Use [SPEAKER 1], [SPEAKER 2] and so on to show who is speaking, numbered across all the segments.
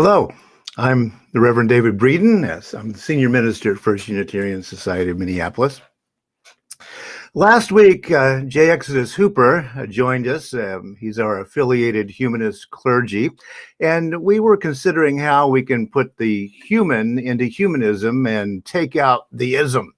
[SPEAKER 1] Hello, I'm the Reverend David Breeden. Yes, I'm the Senior Minister at First Unitarian Society of Minneapolis. Last week, J. Exodus Hooper joined us. He's our affiliated humanist clergy, and we were considering how we can put the human into humanism and take out the ism.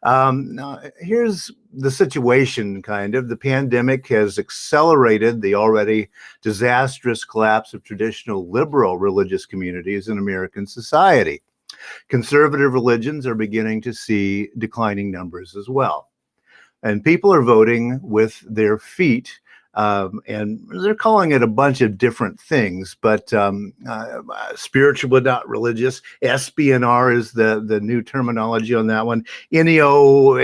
[SPEAKER 1] Now, here's the situation, kind of. The pandemic has accelerated the already disastrous collapse of traditional liberal religious communities in American society. Conservative religions are beginning to see declining numbers as well. And people are voting with their feet, and they're calling it a bunch of different things, but spiritual but not religious. SBNR is the new terminology on that one. NEO,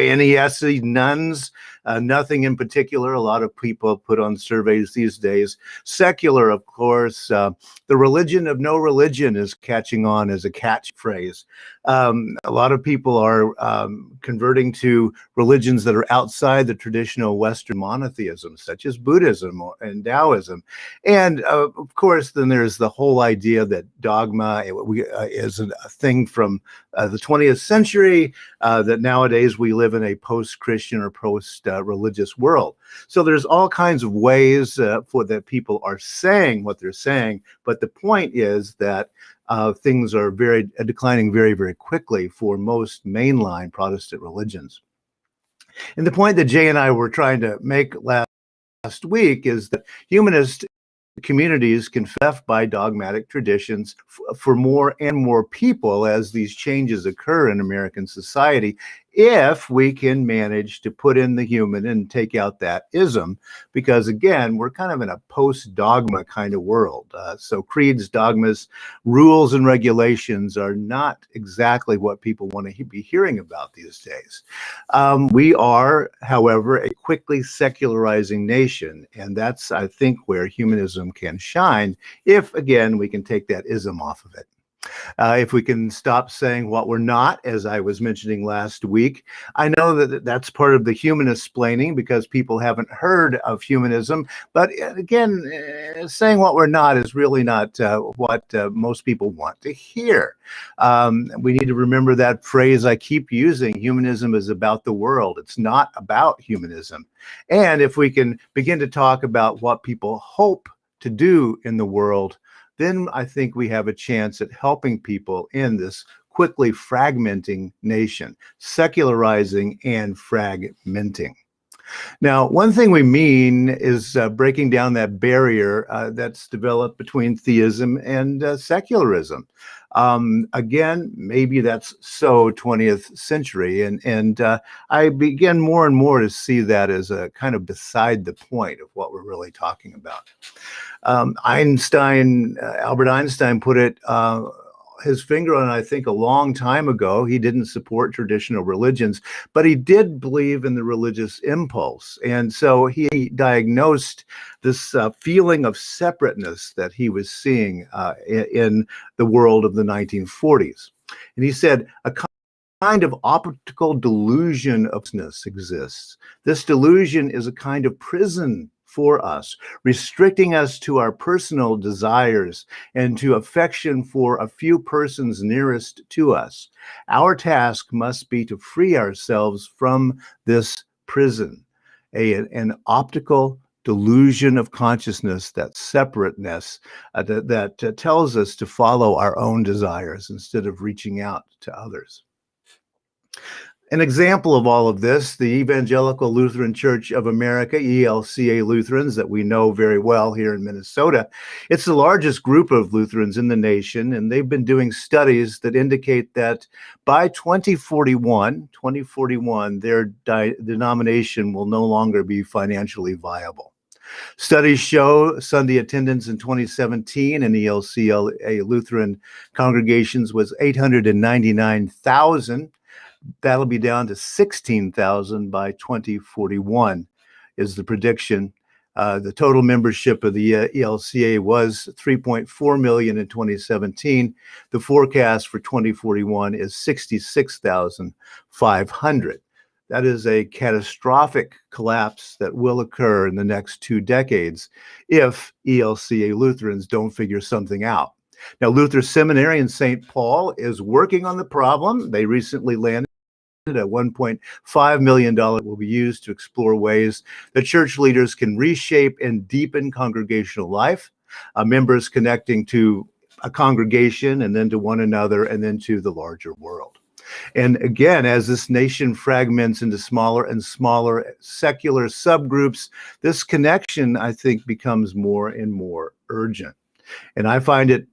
[SPEAKER 1] nuns, nothing in particular. A lot of people put on surveys these days. Secular, of course. The religion of no religion is catching on as a catchphrase. A lot of people are converting to religions that are outside the traditional Western monotheism, such as Buddhism and Taoism. And of course, then there's the whole idea that dogma is a thing from the 20th century, that nowadays we live in a post-Christian or post-religious world. So there's all kinds of ways for that people are saying what they're saying, but the point is that things are declining very, very quickly for most mainline Protestant religions. And the point that Jay and I were trying to make last week is that humanist communities can be left by dogmatic traditions for more and more people as these changes occur in American society, if we can manage to put in the human and take out that ism, because again, we're kind of in a post-dogma kind of world. So creeds, dogmas, rules, and regulations are not exactly what people want to be hearing about these days. We are, however, a quickly secularizing nation, and that's, I think, where humanism can shine, if, again, we can take that ism off of it. If we can stop saying what we're not, as I was mentioning last week. I know that that's part of the humanist splaining because people haven't heard of humanism. But again, saying what we're not is really not what most people want to hear. We need to remember that phrase I keep using: humanism is about the world. It's not about humanism. And if we can begin to talk about what people hope to do in the world, then I think we have a chance at helping people in this quickly fragmenting nation, secularizing and fragmenting. Now, one thing we mean is breaking down that barrier that's developed between theism and secularism. Again, maybe that's so 20th century, and I begin more and more to see that as a kind of beside the point of what we're really talking about. Albert Einstein put it his finger on, I think, a long time ago. He didn't support traditional religions, but he did believe in the religious impulse. And so he diagnosed this feeling of separateness that he was seeing in the world of the 1940s. And he said, a kind of optical delusion of ness exists. This delusion is a kind of prison for us, restricting us to our personal desires and to affection for a few persons nearest to us. Our task must be to free ourselves from this prison, an optical delusion of consciousness, that separateness that tells us to follow our own desires instead of reaching out to others. An example of all of this, the Evangelical Lutheran Church of America, ELCA Lutherans, that we know very well here in Minnesota. It's the largest group of Lutherans in the nation, and they've been doing studies that indicate that by 2041, their denomination will no longer be financially viable. Studies show Sunday attendance in 2017 in ELCA Lutheran congregations was 899,000. That'll be down to 16,000 by 2041 is the prediction. The total membership of the ELCA was 3.4 million in 2017. The forecast for 2041 is 66,500. That is a catastrophic collapse that will occur in the next 2 decades if ELCA Lutherans don't figure something out. Now, Luther Seminary in St. Paul is working on the problem. They recently landed a $1.5 million will be used to explore ways that church leaders can reshape and deepen congregational life, members connecting to a congregation and then to one another and then to the larger world. And again, as this nation fragments into smaller and smaller secular subgroups, this connection, I think, becomes more and more urgent. And I find it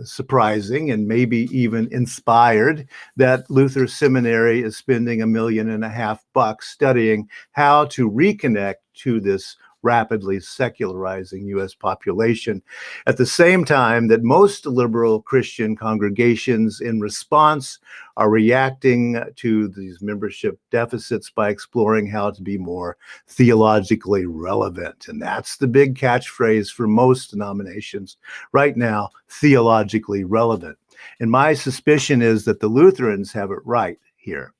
[SPEAKER 1] surprising and maybe even inspired that Luther Seminary is spending $1.5 million studying how to reconnect to this rapidly secularizing U.S. population, at the same time that most liberal Christian congregations in response are reacting to these membership deficits by exploring how to be more theologically relevant. And that's the big catchphrase for most denominations right now, theologically relevant. And my suspicion is that the Lutherans have it right here.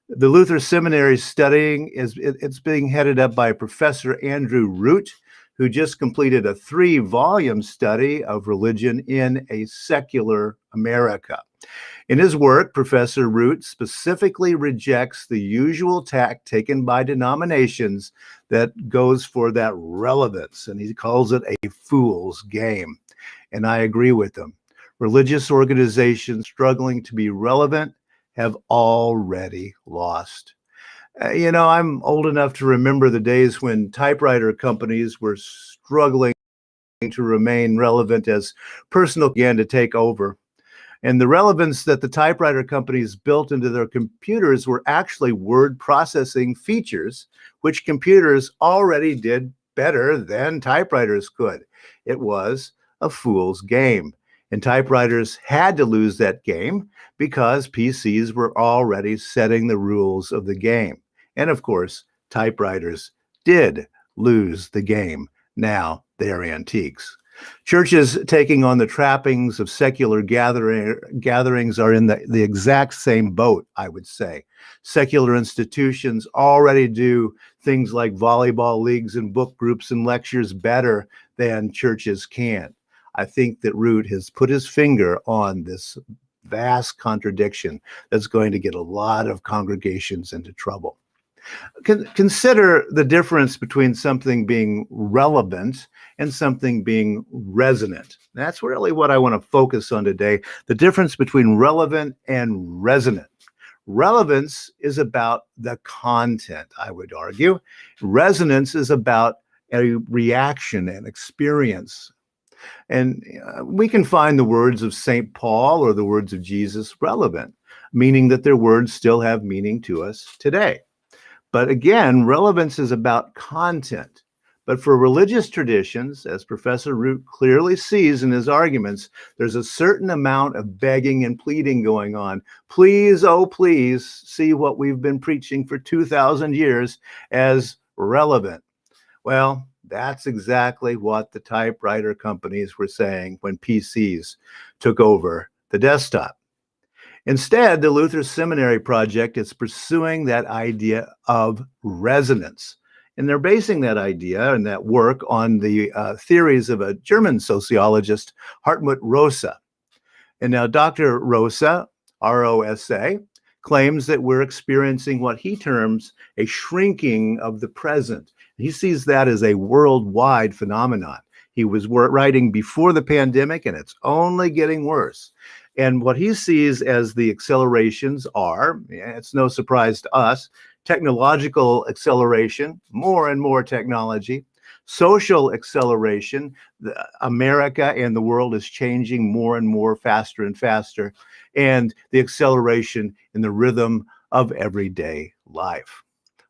[SPEAKER 1] The Luther Seminary studying it's being headed up by Professor Andrew Root, who just completed a 3-volume study of religion in a secular America. In his work, Professor Root specifically rejects the usual tack taken by denominations that goes for that relevance, and he calls it a fool's game. And I agree with him. Religious organizations struggling to be relevant have already lost. I'm old enough to remember the days when typewriter companies were struggling to remain relevant as personal began to take over. And the relevance that the typewriter companies built into their computers were actually word processing features, which computers already did better than typewriters could. It was a fool's game. And typewriters had to lose that game because PCs were already setting the rules of the game. And of course, typewriters did lose the game. Now they're antiques. Churches taking on the trappings of secular gatherings are in the exact same boat, I would say. Secular institutions already do things like volleyball leagues and book groups and lectures better than churches can. I think that Root has put his finger on this vast contradiction that's going to get a lot of congregations into trouble. Consider the difference between something being relevant and something being resonant. That's really what I want to focus on today, the difference between relevant and resonant. Relevance is about the content, I would argue. Resonance is about a reaction and experience. And we can find the words of St. Paul or the words of Jesus relevant, meaning that their words still have meaning to us today. But again, relevance is about content. But for religious traditions, as Professor Root clearly sees in his arguments, there's a certain amount of begging and pleading going on. Please, oh please, see what we've been preaching for 2,000 years as relevant. Well, that's exactly what the typewriter companies were saying when PCs took over the desktop. Instead, the Luther Seminary Project is pursuing that idea of resonance. And they're basing that idea and that work on the theories of a German sociologist, Hartmut Rosa. And now Dr. Rosa, R-O-S-A, claims that we're experiencing what he terms a shrinking of the present. He sees that as a worldwide phenomenon. He was writing before the pandemic, and it's only getting worse. And what he sees as the accelerations are, it's no surprise to us, technological acceleration, more and more technology, social acceleration, America and the world is changing more and more, faster and faster, and the acceleration in the rhythm of everyday life.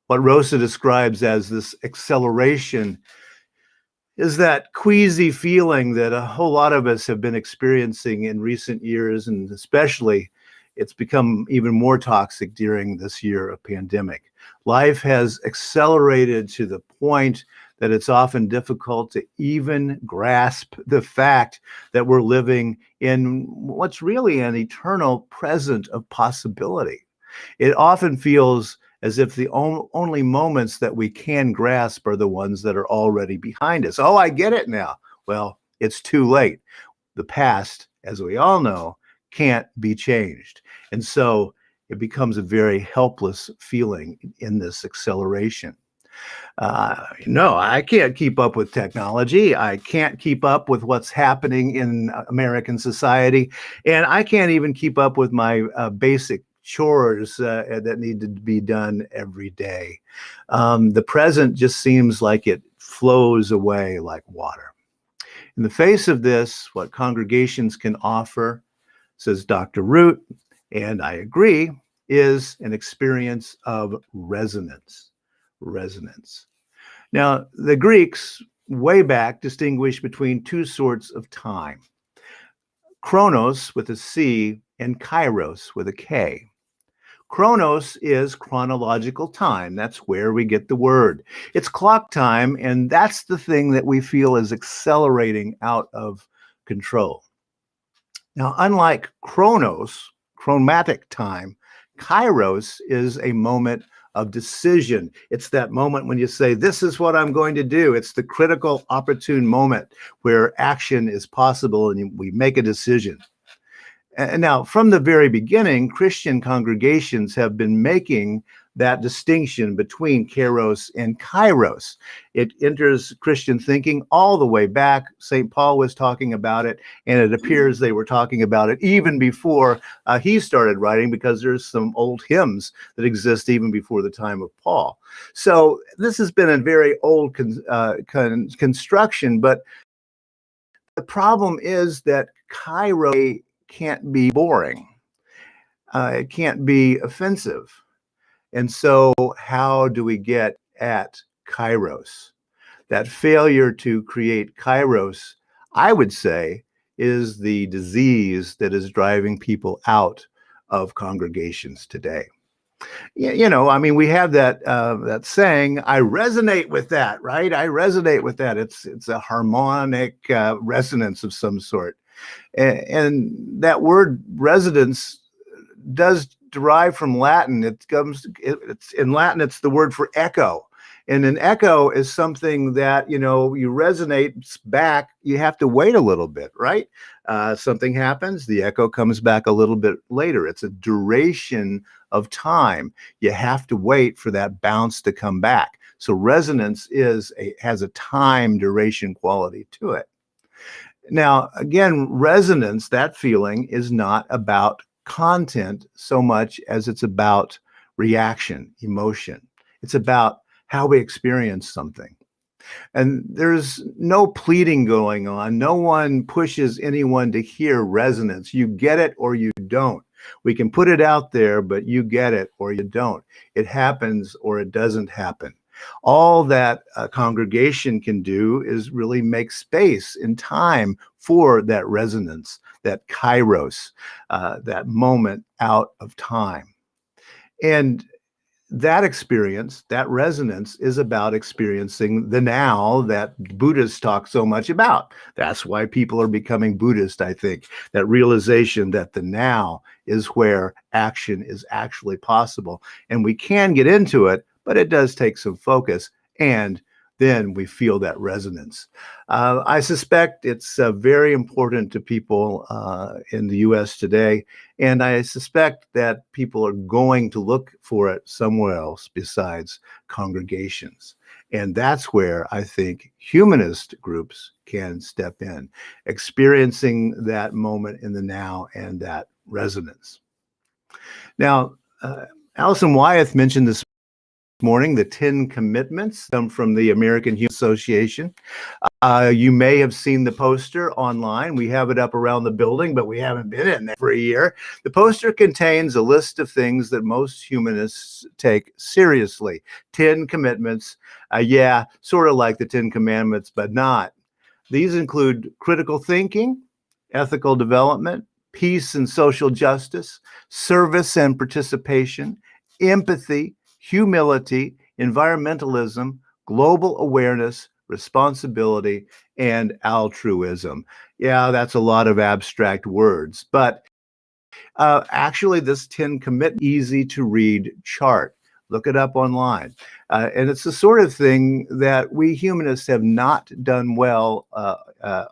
[SPEAKER 1] What Rosa describes as this acceleration is that queasy feeling that a whole lot of us have been experiencing in recent years, and especially it's become even more toxic during this year of pandemic. Life has accelerated to the point that it's often difficult to even grasp the fact that we're living in what's really an eternal present of possibility. It often feels as if the only moments that we can grasp are the ones that are already behind us. Oh, I get it now. Well, it's too late. The past as we all know, can't be changed. And so it becomes a very helpless feeling in this acceleration. No, I can't keep up with technology. I can't keep up with what's happening in American society. And I can't even keep up with my basic chores that need to be done every day. The present just seems like it flows away like water. In the face of this, what congregations can offer, says Dr. Root, and I agree, is an experience of resonance. Resonance. Now, the Greeks way back distinguished between two sorts of time: chronos with a C and kairos with a K. Chronos is chronological time. That's where we get the word. It's clock time, and that's the thing that we feel is accelerating out of control. Now, unlike chronos, chromatic time, kairos is a moment of decision. It's that moment when you say, this is what I'm going to do. It's the critical, opportune moment where action is possible and we make a decision. And now, from the very beginning, Christian congregations have been making that distinction between kairos and kairos. It enters Christian thinking all the way back. St. Paul was talking about it, and it appears they were talking about it even before he started writing, because there's some old hymns that exist even before the time of Paul. So this has been a very old construction, but the problem is that kairos can't be boring. It can't be offensive. And so how do we get at kairos? That failure to create kairos, I would say, is the disease that is driving people out of congregations today. You know, I mean, we have that that saying, I resonate with that, right? I resonate with that. It's a harmonic resonance of some sort. And that word resonance does derive from Latin. It's in Latin, it's the word for echo. And an echo is something that, you know, you resonate back, you have to wait a little bit, right? Something happens, the echo comes back a little bit later. It's a duration of time. You have to wait for that bounce to come back. So resonance has a time duration quality to it. Now, again, resonance, that feeling, is not about content so much as it's about reaction, emotion. It's about how we experience something. And there's no pleading going on. No one pushes anyone to hear resonance. You get it or you don't. We can put it out there, but you get it or you don't. It happens or it doesn't happen. All that a congregation can do is really make space and time for that resonance, that kairos, that moment out of time. And that experience, that resonance, is about experiencing the now that Buddhists talk so much about. That's why people are becoming Buddhist, I think. That realization that the now is where action is actually possible. And we can get into it, but it does take some focus, and then we feel that resonance. I suspect it's very important to people in the US today, and I suspect that people are going to look for it somewhere else besides congregations. And that's where I think humanist groups can step in, experiencing that moment in the now and that resonance. Now, Alison Wyeth mentioned this morning, the 10 commitments come from the American Humanist Association. You may have seen the poster online. We have it up around the building, but we haven't been in there for a year. The poster contains a list of things that most humanists take seriously. 10 commitments. Yeah, sort of like the 10 Commandments, but not. These include critical thinking, ethical development, peace and social justice, service and participation, empathy, humility, environmentalism, global awareness, responsibility, and altruism. Yeah, that's a lot of abstract words, but actually this 10 commit easy to read chart Look it up online. And it's the sort of thing that we humanists have not done well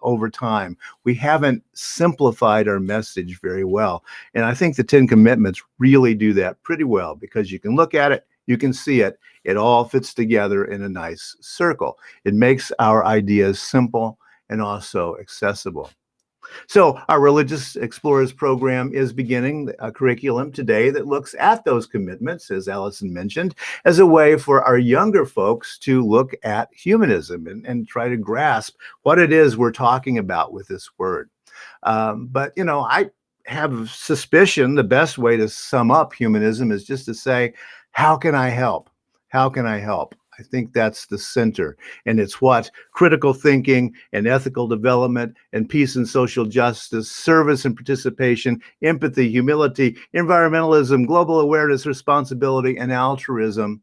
[SPEAKER 1] over time. We haven't simplified our message very well. And I think the 10 Commitments really do that pretty well, because you can look at it, you can see it, it all fits together in a nice circle. It makes our ideas simple and also accessible. So our Religious Explorers program is beginning a curriculum today that looks at those commitments, as Allison mentioned, as a way for our younger folks to look at humanism and try to grasp what it is we're talking about with this word. But, you know, I have a suspicion the best way to sum up humanism is just to say, how can I help? How can I help? I think that's the center. And it's what critical thinking and ethical development and peace and social justice, service and participation, empathy, humility, environmentalism, global awareness, responsibility, and altruism.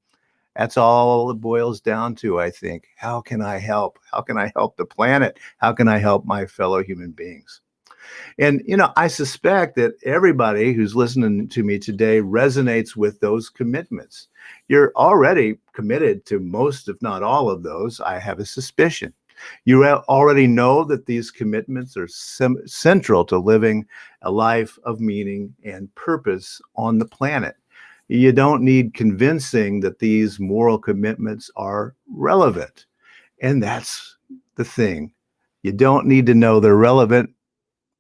[SPEAKER 1] That's all it boils down to, I think. How can I help? How can I help the planet? How can I help my fellow human beings? And, you know, I suspect that everybody who's listening to me today resonates with those commitments. You're already committed to most, if not all of those. I have a suspicion. You already know that these commitments are central to living a life of meaning and purpose on the planet. You don't need convincing that these moral commitments are relevant. And that's the thing. You don't need to know they're relevant,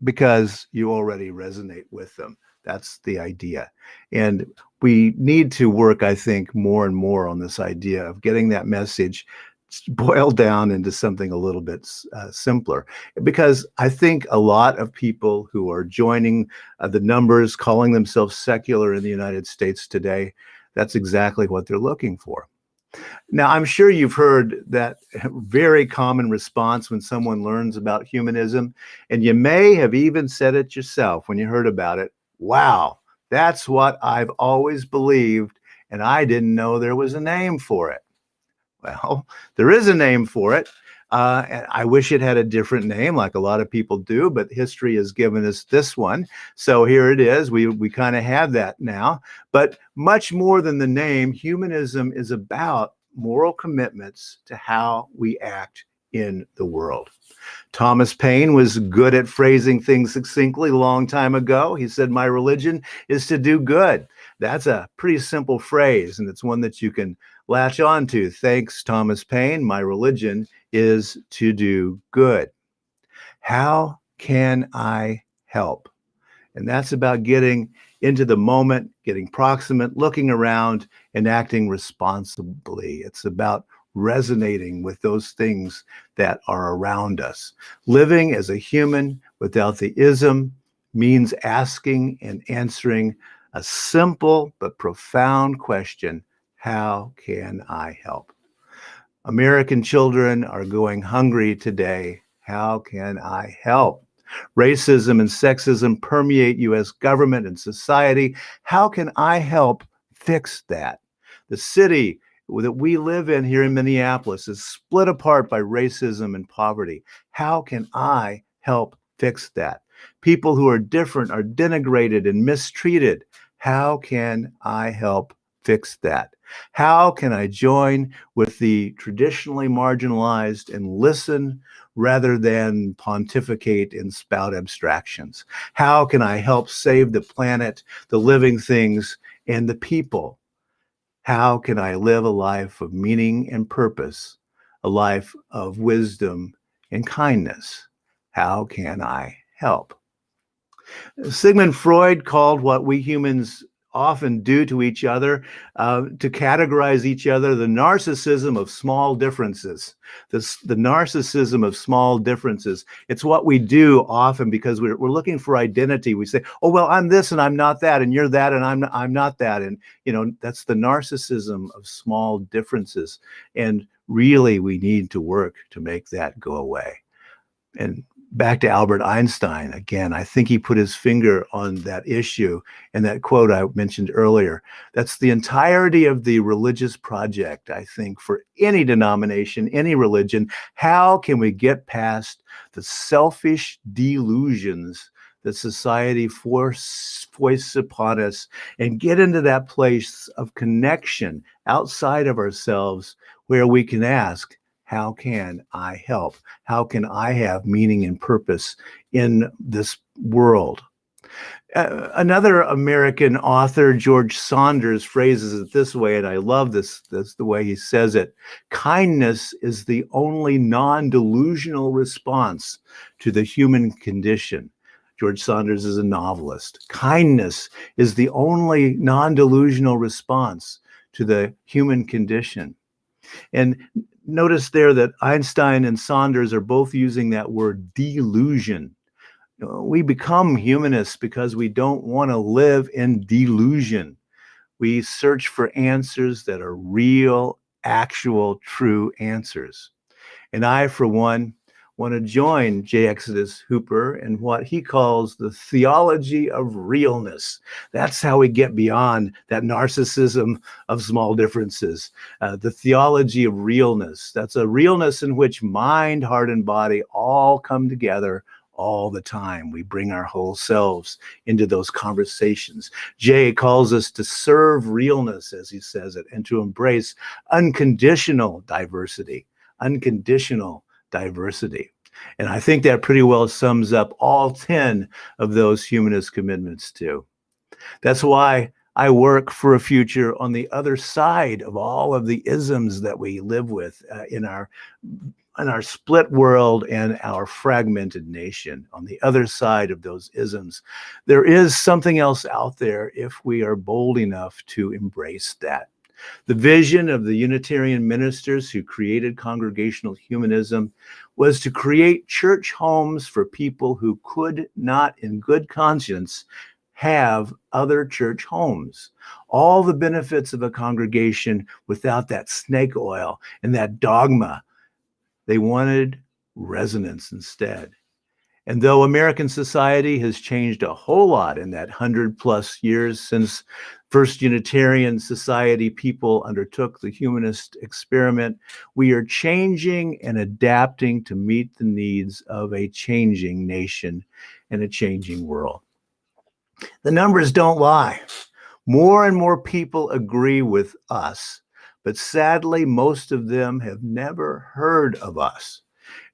[SPEAKER 1] because you already resonate with them. That's the idea. And we need to work, I think, more and more on this idea of getting that message boiled down into something a little bit simpler. Because I think a lot of people who are joining the numbers, calling themselves secular in the United States today, that's exactly what they're looking for. Now, I'm sure you've heard that very common response when someone learns about humanism, and you may have even said it yourself when you heard about it. Wow, that's what I've always believed, and I didn't know there was a name for it. Well, there is a name for it. And I wish it had a different name, like a lot of people do, but history has given us this one. So here it is. We kind of have that now. But much more than the name, humanism is about moral commitments to how we act in the world. Thomas Paine was good at phrasing things succinctly a long time ago. He said, "My religion is to do good." That's a pretty simple phrase, and it's one that you can latch on to. Thanks, Thomas Paine. My religion is to do good. How can I help? And that's about getting into the moment, getting proximate, looking around, and acting responsibly. It's about resonating with those things that are around us. Living as a human without the ism means asking and answering a simple but profound question: how can I help? American children are going hungry today. How can I help? Racism and sexism permeate U.S. government and society. How can I help fix that? The city that we live in here in Minneapolis is split apart by racism and poverty. How can I help fix that? People who are different are denigrated and mistreated. How can I help fix that? How can I join with the traditionally marginalized and listen rather than pontificate and spout abstractions? How can I help save the planet, the living things, and the people? How can I live a life of meaning and purpose, a life of wisdom and kindness? How can I help? Sigmund Freud called what we humans often do to each other, to categorize each other, the narcissism of small differences. The narcissism of small differences. It's what we do often because we're looking for identity. We say, oh, well, I'm this and I'm not that, and you're that and I'm not that. And, you know, that's the narcissism of small differences. And really, we need to work to make that go away. And back to Albert Einstein again. I think he put his finger on that issue in that quote I mentioned earlier. That's the entirety of the religious project, I think, for any denomination, any religion. How can we get past the selfish delusions that society foists upon us and get into that place of connection outside of ourselves where we can ask, how can I help? How can I have meaning and purpose in this world? Another American author, George Saunders, phrases it this way, and I love this the way he says it. Kindness is the only non-delusional response to the human condition. George Saunders is a novelist. Kindness is the only non-delusional response to the human condition. And notice there that Einstein and Saunders are both using that word delusion. We become humanists because we don't want to live in delusion. We search for answers that are real, actual, true answers. And I, for one, want to join J. Exodus Hooper in what he calls the theology of realness. That's how we get beyond that narcissism of small differences. The theology of realness. That's a realness in which mind, heart, and body all come together all the time. We bring our whole selves into those conversations. Jay calls us to serve realness, as he says it, and to embrace unconditional diversity. Unconditional diversity. And I think that pretty well sums up all 10 of those humanist commitments too. That's why I work for a future on the other side of all of the isms that we live with in our split world and our fragmented nation. On the other side of those isms, there is something else out there if we are bold enough to embrace that. The vision of the Unitarian ministers who created congregational humanism was to create church homes for people who could not, in good conscience, have other church homes. All the benefits of a congregation without that snake oil and that dogma. They wanted resonance instead. And though American society has changed a whole lot in that 100+ years since First Unitarian Society people undertook the humanist experiment, we are changing and adapting to meet the needs of a changing nation and a changing world. The numbers don't lie. More and more people agree with us, but sadly, most of them have never heard of us.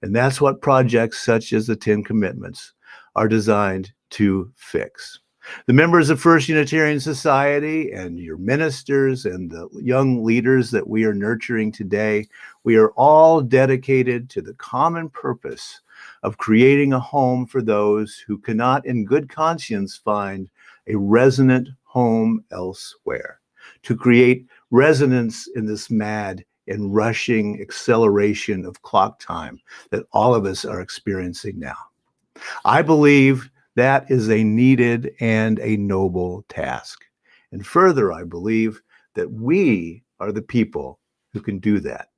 [SPEAKER 1] And that's what projects such as the 10 Commitments are designed to fix. The members of First Unitarian Society and your ministers and the young leaders that we are nurturing today, we are all dedicated to the common purpose of creating a home for those who cannot in good conscience find a resonant home elsewhere, to create resonance in this mad and rushing acceleration of clock time that all of us are experiencing now. I believe that is a needed and a noble task. And further, I believe that we are the people who can do that.